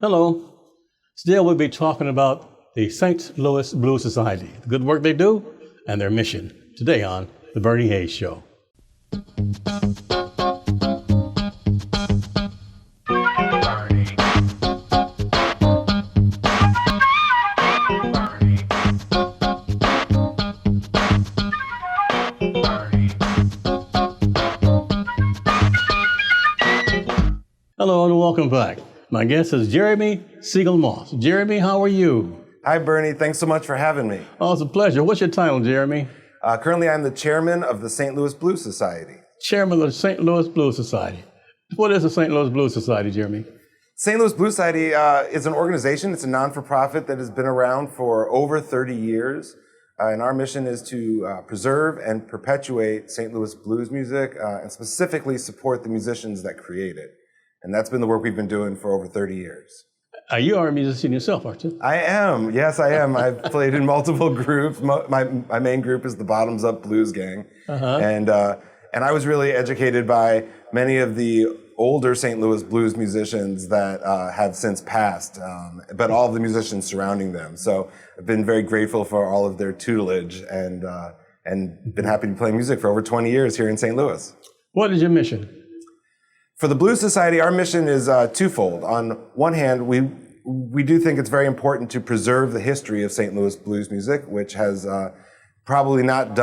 Hello. Today we'll be talking about the St. Louis Blues Society, the good work they do, and their mission. Today on The Bernie Hayes Show. Hello and welcome back. My guest is Jeremy Segal-Moss. Jeremy, how are you? Hi, Bernie. Thanks so much for having me. Oh, it's a pleasure. What's your title, Jeremy? Currently, I'm the chairman of the St. Louis Blues Society. Chairman of the St. Louis Blues Society. What is the St. Louis Blues Society, Jeremy? St. Louis Blues Society is an organization. It's a non-for-profit that has been around for over 30 years. And our mission is to preserve and perpetuate St. Louis blues music and specifically support the musicians that create it. And that's been the work we've been doing for over 30 years. You are a musician yourself, aren't you? I am. Yes, I am. I've played in multiple groups. My main group is the Bottoms Up Blues Gang. And I was really educated by many of the older St. Louis blues musicians that have since passed, but all of the musicians surrounding them. So I've been very grateful for all of their tutelage and been happy to play music for over 20 years here in St. Louis. What is your mission? For the Blues Society, our mission is twofold. On one hand, we do think it's very important to preserve the history of St. Louis blues music, which has probably not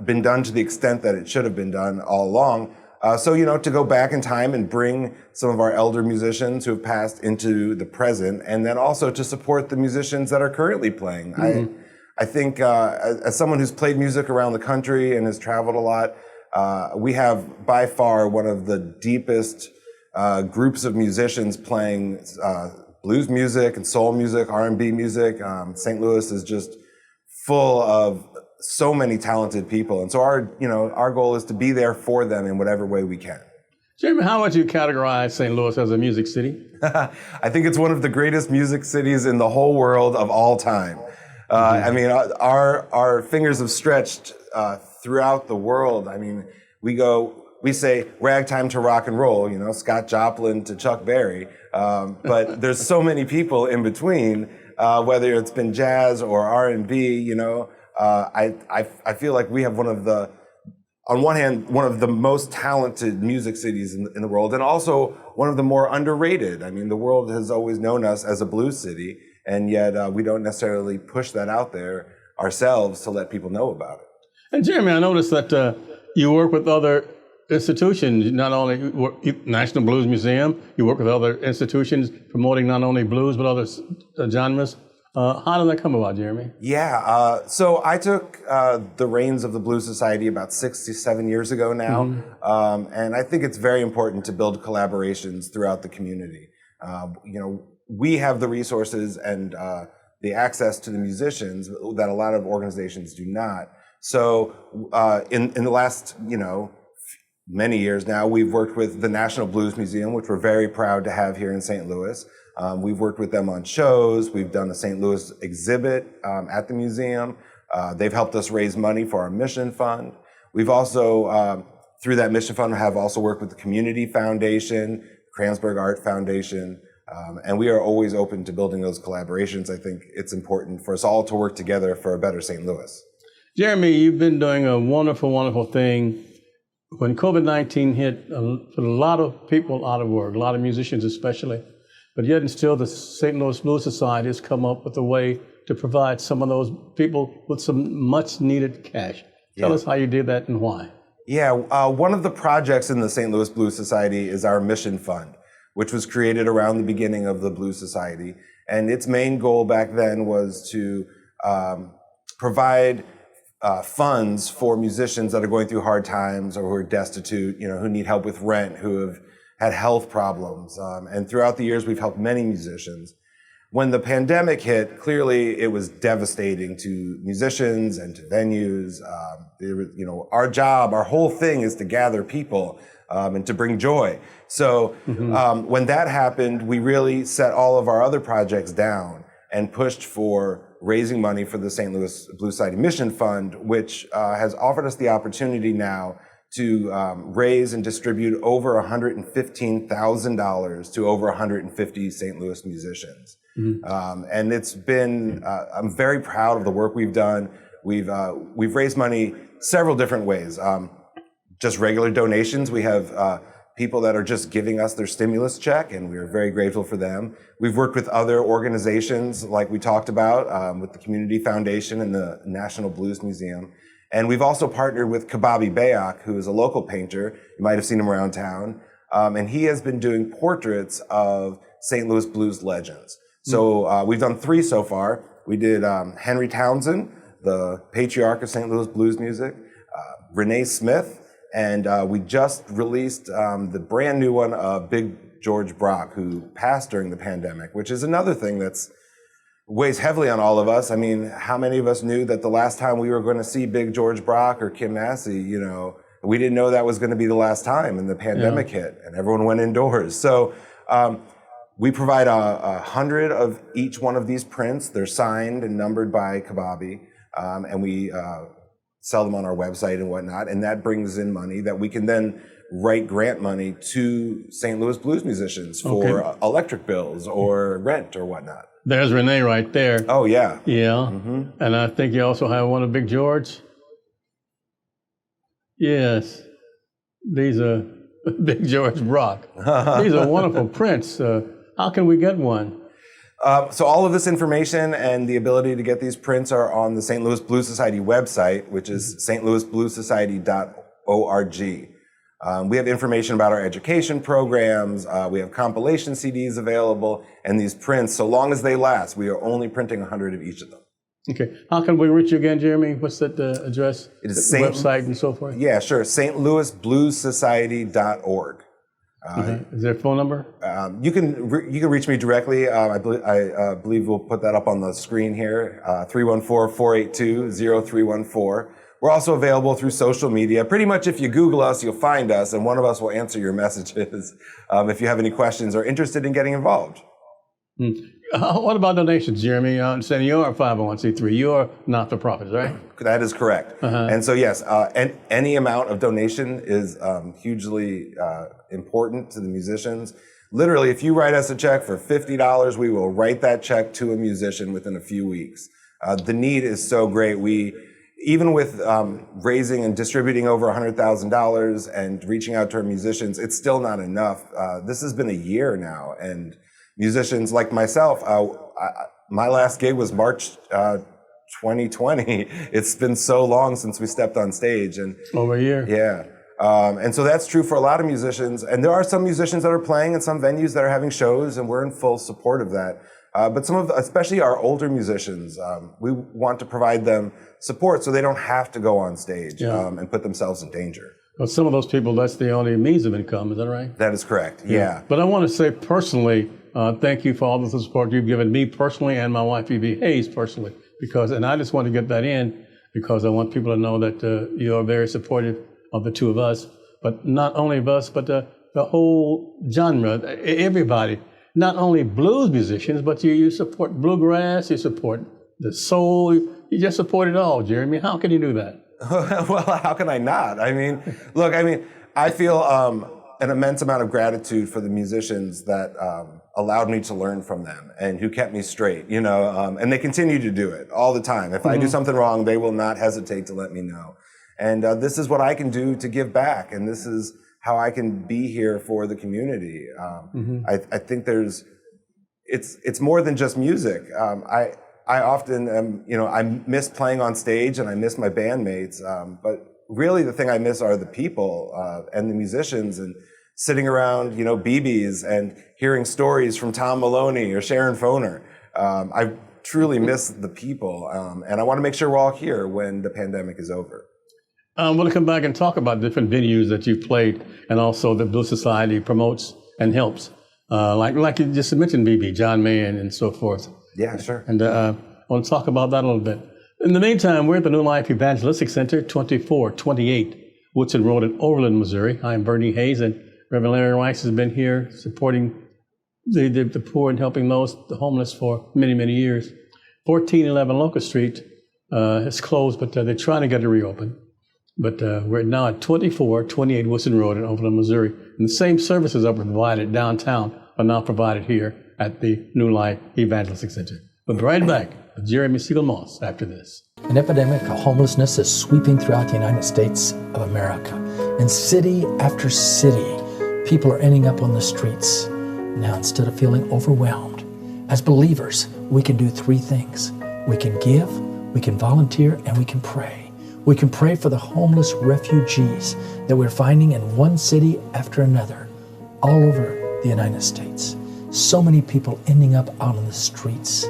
been done to the extent that it should have been done all along. So, to go back in time and bring some of our elder musicians who have passed into the present, and then also to support the musicians that are currently playing. Mm-hmm. I think as someone who's played music around the country and has traveled a lot, we have by far one of the deepest groups of musicians playing blues music and soul music, R&B music. St. Louis is just full of so many talented people. And so our goal is to be there for them in whatever way we can. Jeremy, how would you categorize St. Louis as a music city? I think it's one of the greatest music cities in the whole world of all time. I mean, our fingers have stretched throughout the world. I mean, we say ragtime to rock and roll, Scott Joplin to Chuck Berry. But there's so many people in between, whether it's been jazz or R&B, I feel like we have on one hand, one of the most talented music cities in the world, and also one of the more underrated. I mean, the world has always known us as a blues city, and yet we don't necessarily push that out there ourselves to let people know about it. And Jeremy, I noticed that you work with other institutions, not only National Blues Museum, you work with other institutions promoting not only blues but other genres. How did that come about, Jeremy? Yeah, so I took the reins of the Blues Society about 6 to 7 years ago now, and I think it's very important to build collaborations throughout the community. We have the resources and the access to the musicians that a lot of organizations do not. So in the last, many years now, we've worked with the National Blues Museum, which we're very proud to have here in St. Louis. We've worked with them on shows. We've done a St. Louis exhibit at the museum. They've helped us raise money for our mission fund. We've also, through that mission fund, have also worked with the Community Foundation, Kranzberg Art Foundation, and we are always open to building those collaborations. I think it's important for us all to work together for a better St. Louis. Jeremy, you've been doing a wonderful, wonderful thing. When COVID-19 hit, put a lot of people out of work, a lot of musicians especially, but yet and still the St. Louis Blues Society has come up with a way to provide some of those people with some much needed cash. Tell us how you did that and why. Yeah, one of the projects in the St. Louis Blues Society is our mission fund, which was created around the beginning of the Blues Society. And its main goal back then was to provide funds for musicians that are going through hard times or who are destitute, who need help with rent, who have had health problems. And throughout the years, we've helped many musicians. When the pandemic hit, clearly it was devastating to musicians and to venues. Our job, our whole thing is to gather people and to bring joy. So when that happened, we really set all of our other projects down and pushed for raising money for the St. Louis Blues Society Mission Fund, which has offered us the opportunity now to raise and distribute over $115,000 to over 150 St. Louis musicians. And it's been, I'm very proud of the work we've done. We've raised money several different ways. Just regular donations. We have people that are just giving us their stimulus check, and we are very grateful for them. We've worked with other organizations, like we talked about, with the Community Foundation and the National Blues Museum. And we've also partnered with Kababi Bayak, who is a local painter. You might have seen him around town. And he has been doing portraits of St. Louis blues legends. So we've done 3 so far. We did Henry Townsend, the patriarch of St. Louis blues music, Renee Smith, and we just released the brand new one of Big George Brock, who passed during the pandemic, which is another thing that's weighs heavily on all of us. I mean, how many of us knew that the last time we were going to see Big George Brock or Kim Massey, you know, we didn't know that was going to be the last time, and the pandemic hit and everyone went indoors. So we provide 100 of each one of these prints. They're signed and numbered by Kababi, and we sell them on our website and whatnot, and that brings in money that we can then write grant money to St. Louis blues musicians for electric bills or rent or whatnot. There's Renee right there. Oh, yeah. Yeah. And I think you also have one of Big George. Yes. These are Big George Brock. These are wonderful prints. How can we get one? So all of this information and the ability to get these prints are on the St. Louis Blues Society website, which is stlouisbluessociety.org. We have information about our education programs. We have compilation CDs available, and these prints, so long as they last, we are only printing 100 of each of them. Okay. How can we reach you again, Jeremy? What's that address? It is website and so forth? Yeah, sure. stlouisbluessociety.org. Is there a phone number? You can reach me directly. I believe we'll put that up on the screen here. 314-482-0314. We're also available through social media. Pretty much if you Google us, you'll find us, and one of us will answer your messages if you have any questions or interested in getting involved. What about donations, Jeremy? I understand you're a 501c3. You're not-for-profit, right? That is correct. And so, yes, any amount of donation is hugely important to the musicians. Literally, if you write us a check for $50, we will write that check to a musician within a few weeks. The need is so great. Even with raising and distributing over $100,000 and reaching out to our musicians, it's still not enough. This has been a year now, and musicians like myself, my last gig was March 2020. It's been so long since we stepped on stage. And over a year. Yeah. And so that's true for a lot of musicians. And there are some musicians that are playing in some venues that are having shows, and we're in full support of that. But especially our older musicians, we want to provide them support so they don't have to go on stage and put themselves in danger. Well, some of those people, that's the only means of income, is that right? That is correct, yeah. But I want to say personally, thank you for all the support you've given me personally and my wife, Evie Hayes, personally. And I just want to get that in because I want people to know that you are very supportive of the two of us, but not only of us, but the whole genre, everybody. Not only blues musicians, but you support bluegrass, you support the soul, you just support it all, Jeremy. How can you do that? Well, how can I not? I mean, look, I feel an immense amount of gratitude for the musicians that allowed me to learn from them and who kept me straight, and they continue to do it all the time. If I do something wrong, they will not hesitate to let me know. And this is what I can do to give back, and this is how I can be here for the community. I think it's more than just music. I often am, I miss playing on stage and I miss my bandmates, but really the thing I miss are the people and the musicians and sitting around, BBs and hearing stories from Tom Maloney or Sharon Foner. I truly miss the people, and I want to make sure we're all here when the pandemic is over. I want to come back and talk about different venues that you've played and also the Blues Society promotes and helps. Like you just mentioned, BB, John Mayer and so forth. Yeah, sure. And I want to talk about that a little bit. In the meantime, we're at the New Life Evangelistic Center, 2428 Woodson Road in Overland, Missouri. I'm Bernie Hayes, and Reverend Larry Rice has been here supporting the poor and helping the homeless for many, many years. 1411 Locust Street is closed, but they're trying to get it reopened. But we're now at 2428 Wilson Road in Overland, Missouri. And the same services are provided downtown are now provided here at the New Life Evangelistic Center. We'll be right back with Jeremy Segal-Moss after this. An epidemic of homelessness is sweeping throughout the United States of America. In city after city, people are ending up on the streets. Now, instead of feeling overwhelmed, as believers, we can do three things. We can give, we can volunteer, and we can pray. We can pray for the homeless refugees that we're finding in one city after another, all over the United States. So many people ending up out on the streets,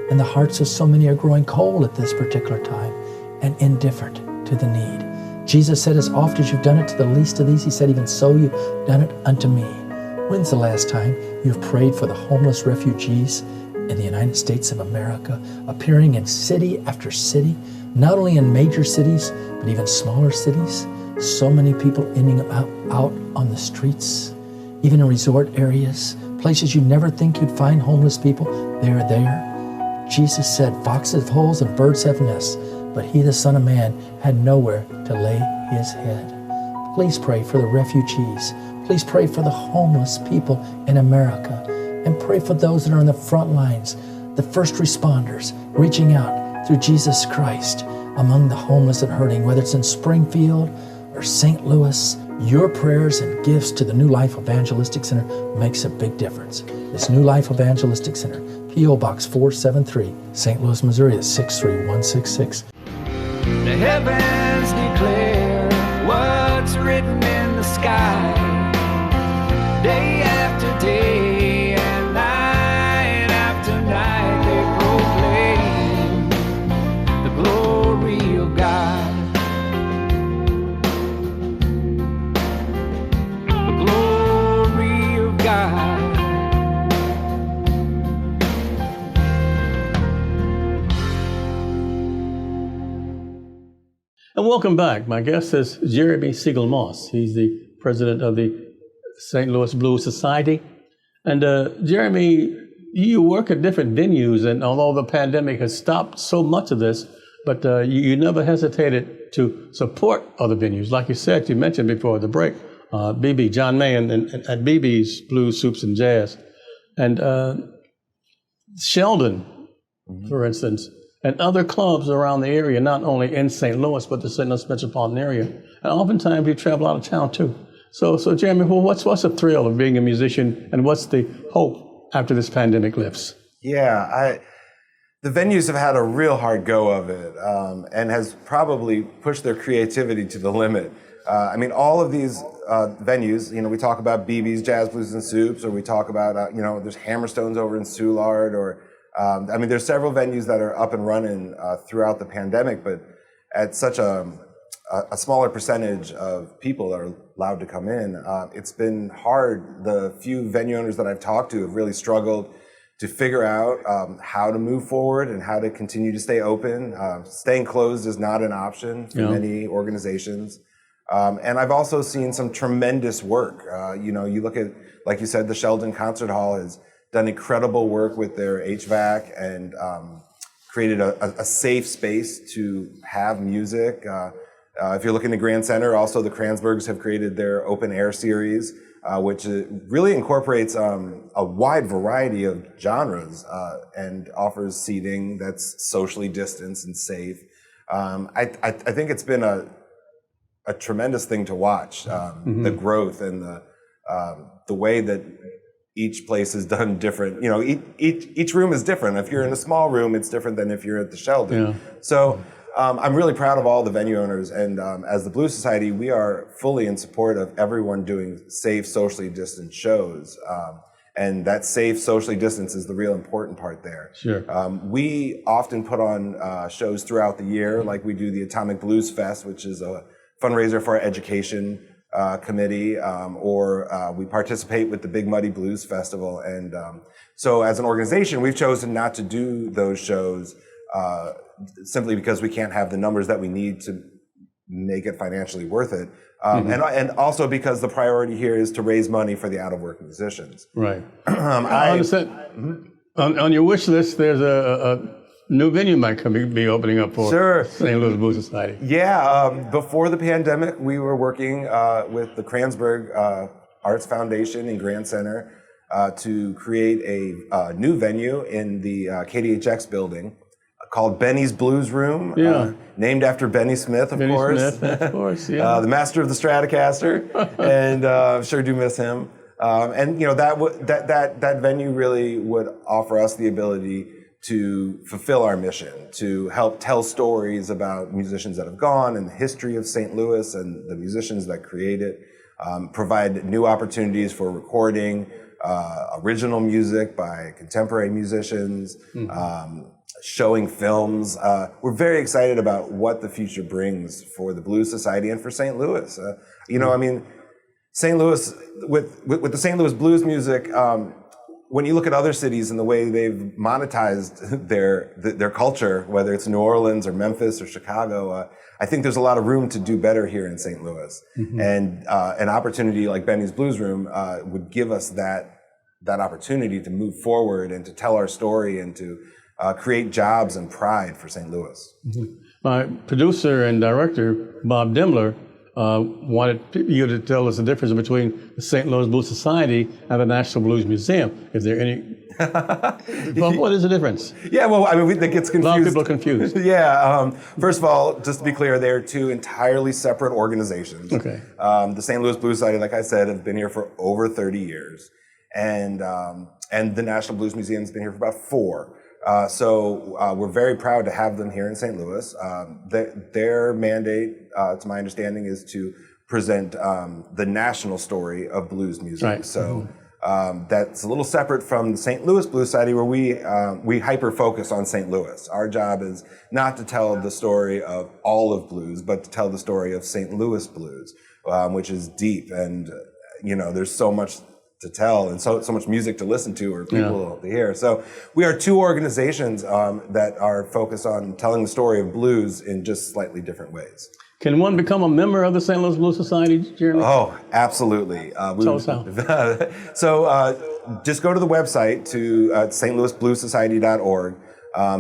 and the hearts of so many are growing cold at this particular time and indifferent to the need. Jesus said, as oft as you've done it to the least of these, he said, even so you've done it unto me. When's the last time you've prayed for the homeless refugees in the United States of America, appearing in city after city, not only in major cities, but even smaller cities? So many people ending up out on the streets, even in resort areas, places you never think you'd find homeless people, they're there. Jesus said, foxes have holes and birds have nests, but he, the Son of Man, had nowhere to lay his head. Please pray for the refugees. Please pray for the homeless people in America. And pray for those that are on the front lines, the first responders, reaching out through Jesus Christ among the homeless and hurting, whether it's in Springfield or St. Louis. Your prayers and gifts to the New Life Evangelistic Center makes a big difference. This New Life Evangelistic Center, P.O. Box 473, St. Louis, Missouri, is 63166. The heavens declare what's written in the sky, day after day and night after night. They proclaim the glory of God, the glory of God. And welcome back. My guest is Jeremy Segal-Moss. He's the president of the St. Louis Blues Society. And Jeremy, you work at different venues, and although the pandemic has stopped so much of this, but you never hesitated to support other venues. Like you said, you mentioned before the break, BB, John May, and at BB's Blues, Soups, and Jazz. And Sheldon, for instance, and other clubs around the area, not only in St. Louis, but the St. Louis metropolitan area. And oftentimes you travel out of town too. So Jeremy, well, what's the thrill of being a musician, and what's the hope after this pandemic lifts? Yeah, the venues have had a real hard go of it, and has probably pushed their creativity to the limit. I mean, all of these venues, we talk about BB's, Jazz, Blues, and Soups, or we talk about, there's Hammerstones over in Soulard, or there's several venues that are up and running throughout the pandemic, but at such a smaller percentage of people are allowed to come in. It's been hard. The few venue owners that I've talked to have really struggled to figure out how to move forward and how to continue to stay open. Staying closed is not an option for many organizations. And I've also seen some tremendous work. You look at, like you said, the Sheldon Concert Hall has done incredible work with their HVAC and created a safe space to have music. If you're looking at Grand Center, also the Kranzbergs have created their open air series, which really incorporates a wide variety of genres and offers seating that's socially distanced and safe. I think it's been a tremendous thing to watch, the growth and the way that each place is done different. Each room is different. If you're in a small room, it's different than if you're at the Sheldon. Yeah. So I'm really proud of all the venue owners, and as the Blues Society, we are fully in support of everyone doing safe, socially distant shows. And that safe, socially distance is the real important part there. Sure. We often put on shows throughout the year, like we do the Atomic Blues Fest, which is a fundraiser for our education committee, or we participate with the Big Muddy Blues Festival. And so as an organization, we've chosen not to do those shows simply because we can't have the numbers that we need to make it financially worth it. And also because the priority here is to raise money for the out-of-work musicians. Right. I understand. On your wish list, there's new venue might be opening up for Sure. St. Louis Blues Society. Yeah, before the pandemic, we were working with the Kranzberg Arts Foundation in Grand Center to create a new venue in the KDHX building called Benny's Blues Room, named after Benny Smith, of course. Smith, of course, yeah. The master of the Stratocaster, and sure do miss him. And you know that venue really would offer us the ability to fulfill our mission, to help tell stories about musicians that have gone and the history of St. Louis and the musicians that create it, provide new opportunities for recording original music by contemporary musicians, showing films. We're very excited about what the future brings for the Blues Society and for St. Louis. I mean, St. Louis, with the St. Louis blues music, when you look at other cities and the way they've monetized their culture, whether it's New Orleans or Memphis or Chicago, I think there's a lot of room to do better here in St. Louis. And an opportunity like Benny's Blues Room would give us that opportunity to move forward and to tell our story and to create jobs and pride for St. Louis. My producer and director, Bob Demler, wanted you to tell us the difference between the St. Louis Blues Society and the National Blues Museum. Is there any? Well, what is the difference? Yeah, well, I mean, that gets confused. A lot of people are confused. Yeah. First of all, just to be clear, they're two entirely separate organizations. Okay. The St. Louis Blues Society, like I said, have been here for over 30 years. And the National Blues Museum has been here for about 4. So we're very proud to have them here in St. Louis. Their mandate, to my understanding, is to present the national story of blues music. Right. So that's a little separate from the St. Louis Blues Society, where we hyper-focus on St. Louis. Our job is not to tell the story of all of blues, but to tell the story of St. Louis blues, which is deep. And, there's so much to tell and so much music to listen to or people to hear. So we are 2 organizations that are focused on telling the story of blues in just slightly different ways. Can one become a member of the St. Louis Blues Society, Jeremy? Oh, absolutely. Tell us how. So just go to the website to stlouisbluessociety.org.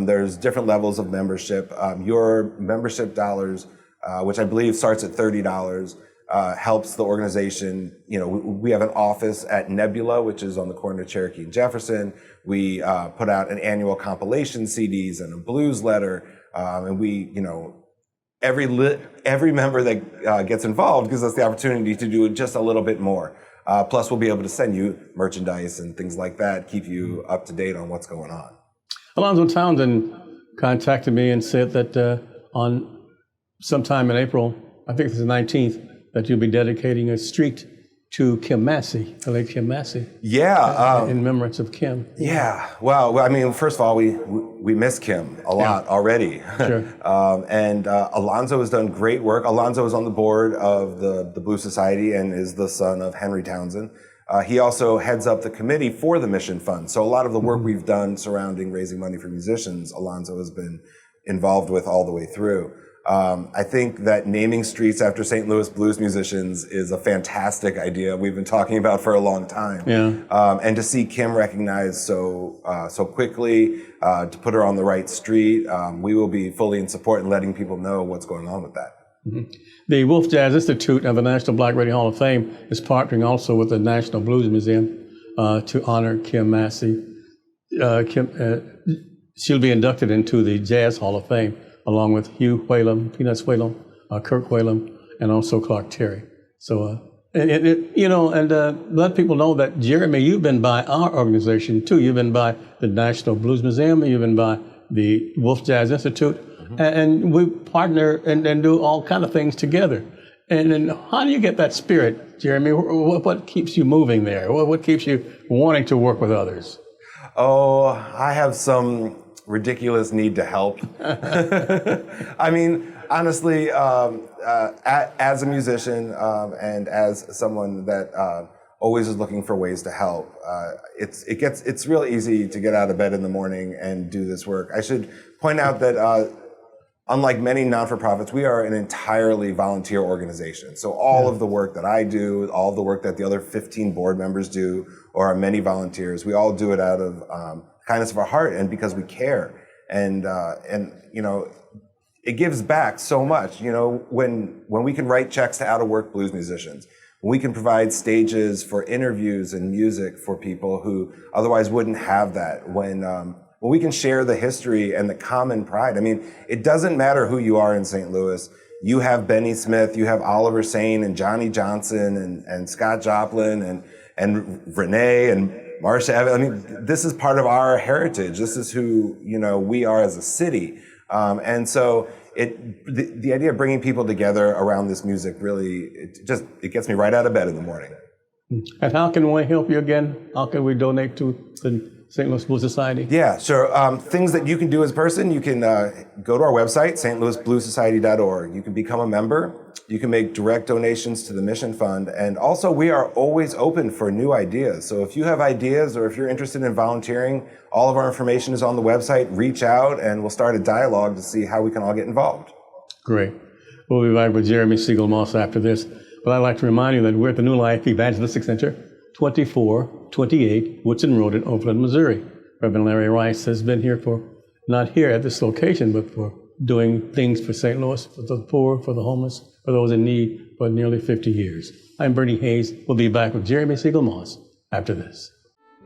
There's different levels of membership. Your membership dollars, which I believe starts at $30, helps the organization. We have an office at Nebula, which is on the corner of Cherokee and Jefferson. We put out an annual compilation CDs and a blues letter, and we, every member that gets involved gives us the opportunity to do just a little bit more. Plus, we'll be able to send you merchandise and things like that, keep you up to date on what's going on. Alonzo Townsend contacted me and said that on sometime in April, I think it's the 19th, that you'll be dedicating a street to Kim Massey, the late Kim Massey. Yeah. In remembrance of Kim. Yeah. Well, I mean, first of all, we miss Kim a lot already. Sure. And Alonzo has done great work. Alonzo is on the board of the Blues Society and is the son of Henry Townsend. He also heads up the committee for the Mission Fund. So a lot of the work we've done surrounding raising money for musicians, Alonzo has been involved with all the way through. I think that naming streets after St. Louis blues musicians is a fantastic idea we've been talking about for a long time. Yeah. And to see Kim recognized so quickly, to put her on the right street, we will be fully in support and letting people know what's going on with that. Mm-hmm. The Wolf Jazz Institute of the National Black Radio Hall of Fame is partnering also with the National Blues Museum to honor Kim Massey. She'll be inducted into the Jazz Hall of Fame, along with Hugh Whalum, Peanuts Whalum, Kirk Whalum, and also Clark Terry. So, let people know that, Jeremy, you've been by our organization too. You've been by the National Blues Museum, you've been by the Wolf Jazz Institute, and we partner and do all kind of things together. And how do you get that spirit, Jeremy? What keeps you moving there? What keeps you wanting to work with others? Oh, I have some ridiculous need to help. I mean, honestly, as a musician and as someone that always is looking for ways to help, it's real easy to get out of bed in the morning and do this work. I should point out that unlike many non-for-profits, we are an entirely volunteer organization. So all of the work that I do, all of the work that the other 15 board members do, or our many volunteers, we all do it out of kindness of our heart and because we care. and it gives back so much. When we can write checks to out-of-work blues musicians, when we can provide stages for interviews and music for people who otherwise wouldn't have that, when we can share the history and the common pride. I mean, it doesn't matter who you are in St. Louis. You have Benny Smith, you have Oliver Sane and Johnny Johnson and Scott Joplin and Renee and Marcia Evans. I mean, this is part of our heritage. This is who, we are as a city. And so the idea of bringing people together around this music really, it gets me right out of bed in the morning. And how can we help you again? How can we donate to the St. Louis Blues Society? Yeah, sure. Things that you can do as a person, you can go to our website, stlouisbluessociety.org. You can become a member. You can make direct donations to the Mission Fund. And also, we are always open for new ideas. So if you have ideas or if you're interested in volunteering, all of our information is on the website. Reach out and we'll start a dialogue to see how we can all get involved. Great. We'll be back with Jeremy Segal-Moss after this. But I'd like to remind you that we're at the New Life Evangelistic Center, 2428 Woodson Road in Overland, Missouri. Reverend Larry Rice has been here not here at this location, but for doing things for St. Louis, for the poor, for the homeless, for those in need for nearly 50 years. I'm Bernie Hayes. We'll be back with Jeremy Segal-Moss after this.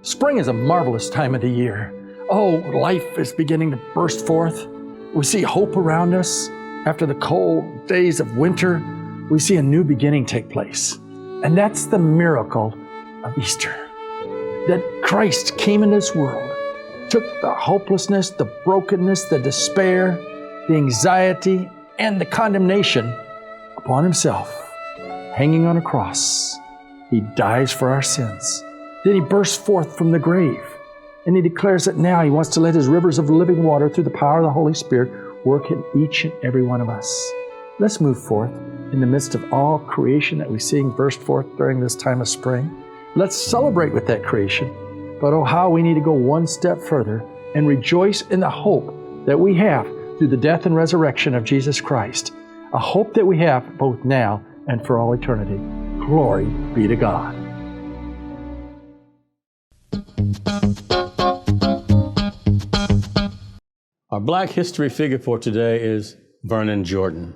Spring is a marvelous time of the year. Oh, life is beginning to burst forth. We see hope around us. After the cold days of winter, we see a new beginning take place. And that's the miracle of Easter. That Christ came into this world, took the hopelessness, the brokenness, the despair, the anxiety, and the condemnation upon himself, hanging on a cross. He dies for our sins. Then he bursts forth from the grave, and he declares that now he wants to let his rivers of living water through the power of the Holy Spirit work in each and every one of us. Let's move forth in the midst of all creation that we see burst forth during this time of spring. Let's celebrate with that creation. But oh, how we need to go one step further and rejoice in the hope that we have through the death and resurrection of Jesus Christ. A hope that we have both now and for all eternity. Glory be to God. Our Black history figure for today is Vernon Jordan.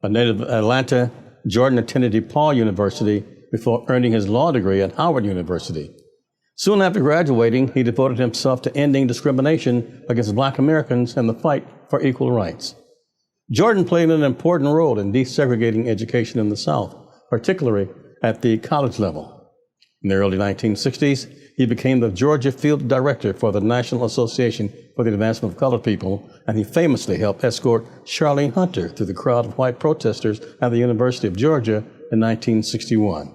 A native of Atlanta, Jordan attended DePaul University before earning his law degree at Howard University. Soon after graduating, he devoted himself to ending discrimination against Black Americans and the fight for equal rights. Jordan played an important role in desegregating education in the South, particularly at the college level. In the early 1960s, he became the Georgia Field Director for the National Association for the Advancement of Colored People, and he famously helped escort Charlene Hunter through the crowd of white protesters at the University of Georgia in 1961.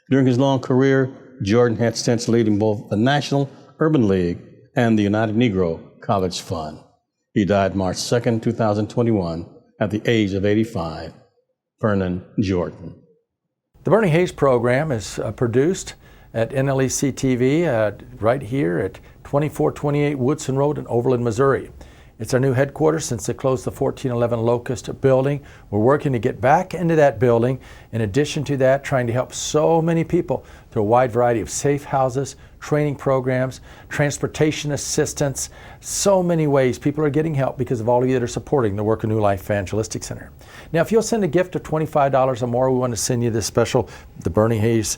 During his long career, Jordan had stints leading both the National Urban League and the United Negro College Fund. He died March 2nd, 2021, at the age of 85. Vernon Jordan. The Bernie Hayes program is produced at NLEC TV right here at 2428 Woodson Road in Overland, Missouri. It's our new headquarters since they closed the 1411 Locust building. We're working to get back into that building. In addition to that, trying to help so many people through a wide variety of safe houses, training programs, transportation assistance, so many ways people are getting help because of all of you that are supporting the work of New Life Evangelistic Center. Now, if you'll send a gift of $25 or more, we want to send you this special, the Bernie Hayes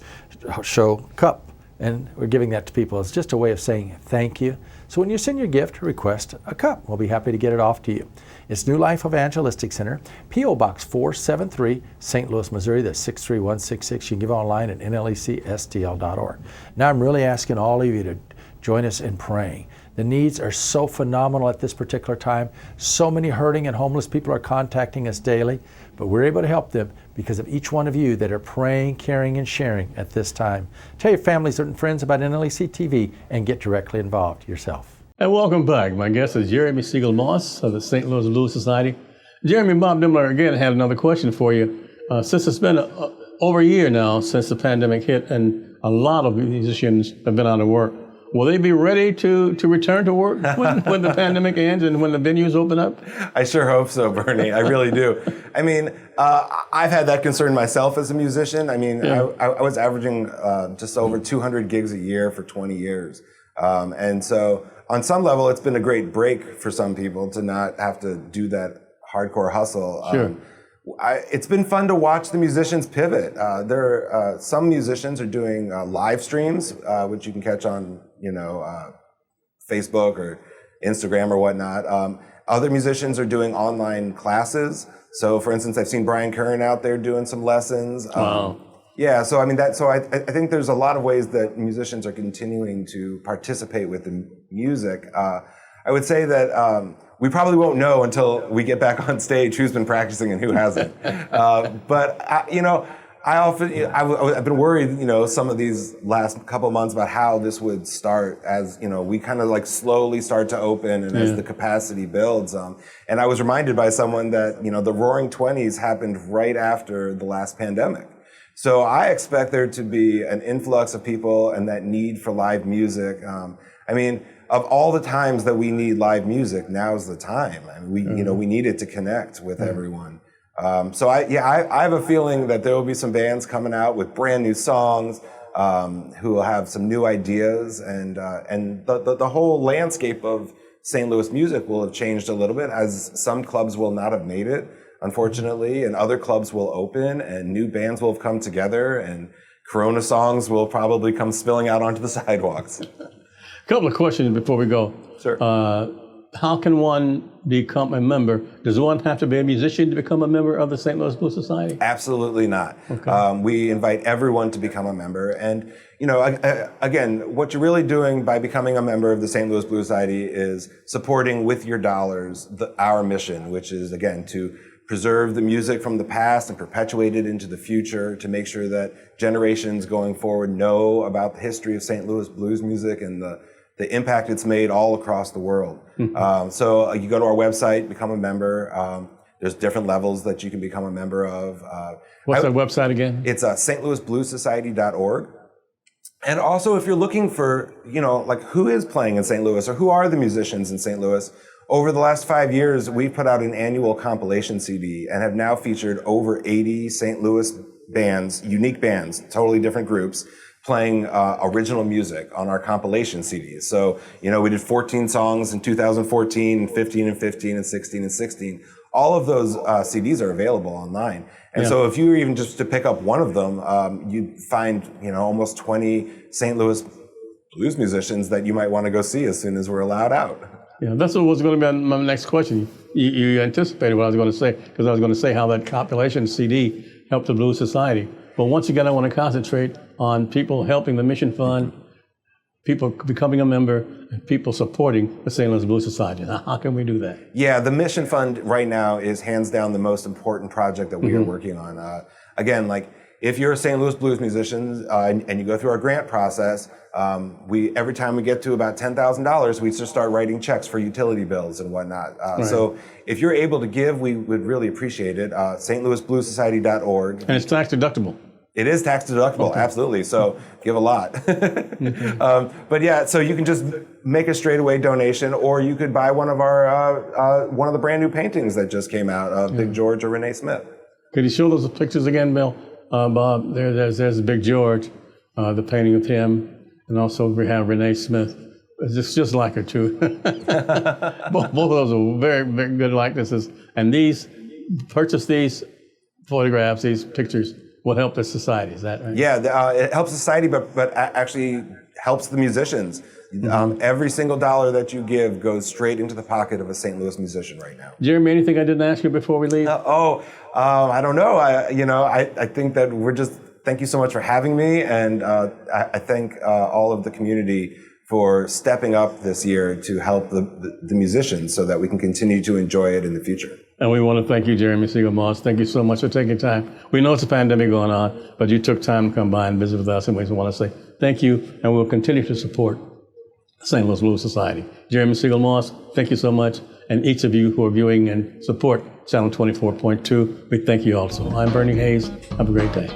Show cup. And we're giving that to people. It's just a way of saying thank you. So when you send your gift, request a cup. We'll be happy to get it off to you. It's New Life Evangelistic Center, P.O. Box 473, St. Louis, Missouri. That's 63166. You can give online at nlecstl.org. Now I'm really asking all of you to join us in praying. The needs are so phenomenal at this particular time. So many hurting and homeless people are contacting us daily, but we're able to help them because of each one of you that are praying, caring, and sharing at this time. Tell your families and friends about NLEC TV and get directly involved yourself. And welcome back. My guest is Jeremy Segal-Moss of the St. Louis Blues Society. Jeremy, Bob Dimmler again had another question for you. Since it's been over a year now since the pandemic hit and a lot of musicians have been out of work, will they be ready to return to work when the pandemic ends and when the venues open up? I sure hope so, Bernie. I really do. I mean, I've had that concern myself as a musician. I mean, yeah. I was averaging just over 200 gigs a year for 20 years. And so on some level, it's been a great break for some people to not have to do that hardcore hustle. Sure. It's been fun to watch the musicians pivot. Some musicians are doing live streams, which you can catch on, Facebook or Instagram or whatnot. Other musicians are doing online classes. So, for instance, I've seen Brian Curran out there doing some lessons. Wow. Yeah, so I think there's a lot of ways that musicians are continuing to participate with the music. I would say that we probably won't know until we get back on stage who's been practicing and who hasn't. I've been worried, some of these last couple of months about how this would start as, we kind of like slowly start to open and as the capacity builds. And I was reminded by someone that, the Roaring '20s happened right after the last pandemic. So I expect there to be an influx of people and that need for live music. Of all the times that we need live music, now's the time. We need it to connect with everyone. So I have a feeling that there will be some bands coming out with brand new songs, who will have some new ideas, and the whole landscape of St. Louis music will have changed a little bit, as some clubs will not have made it, unfortunately, and other clubs will open, and new bands will have come together, and Corona songs will probably come spilling out onto the sidewalks. A couple of questions before we go. Sure. How can one become a member? Does one have to be a musician to become a member of the St. Louis Blues Society? Absolutely not. Okay. We invite everyone to become a member. And, again, what you're really doing by becoming a member of the St. Louis Blues Society is supporting with your dollars our mission, which is, again, to preserve the music from the past and perpetuate it into the future, to make sure that generations going forward know about the history of St. Louis blues music and the impact it's made all across the world. So you go to our website, become a member. There's different levels that you can become a member of. What's that website again? It's stlouisbluessociety.org. And also, if you're looking for, who is playing in St. Louis or who are the musicians in St. Louis, over the last 5 years, we've put out an annual compilation CD and have now featured over 80 St. Louis bands, unique bands, totally different groups, playing original music on our compilation CDs. So, we did 14 songs in 2014, and 15 and 15, and 16 and 16. All of those CDs are available online. And so if you were even just to pick up one of them, you'd find, almost 20 St. Louis blues musicians that you might want to go see as soon as we're allowed out. Yeah, that's what was going to be my next question. You anticipated what I was going to say, because I was going to say how that compilation CD helped the Blues Society. But once again, I want to concentrate on people helping the Mission Fund, people becoming a member, and people supporting the St. Louis Blues Society. Now, how can we do that? Yeah, the Mission Fund right now is hands down the most important project that we are working on. Again, if you're a St. Louis blues musician and you go through our grant process, every time we get to about $10,000, we just start writing checks for utility bills and whatnot. So if you're able to give, we would really appreciate it. stlouisbluessociety.org. And it's tax deductible. It is tax deductible, absolutely. So give a lot. But yeah, so you can just make a straightaway donation, or you could buy one of the brand new paintings that just came out of Big George or Renee Smith. Could you show those pictures again, Bill? Bob, there's Big George, the painting of him, and also we have Renee Smith. It's just like her too. both of those are very, very good likenesses. And purchase these photographs, these pictures, will help the society. Is that right? Yeah, it helps society, but actually helps the musicians. Every single dollar that you give goes straight into the pocket of a St. Louis musician right now. Jeremy, anything I didn't ask you before we leave? I don't know. I think that thank you so much for having me, and I thank all of the community for stepping up this year to help the musicians so that we can continue to enjoy it in the future. And we want to thank you, Jeremy Segal-Moss. Thank you so much for taking time. We know it's a pandemic going on, but you took time to come by and visit with us, and we want to say thank you, and we'll continue to support St. Louis Blues Society. Jeremy Segal-Moss, thank you so much. And each of you who are viewing and support Channel 24.2, we thank you also. I'm Bernie Hayes. Have a great day.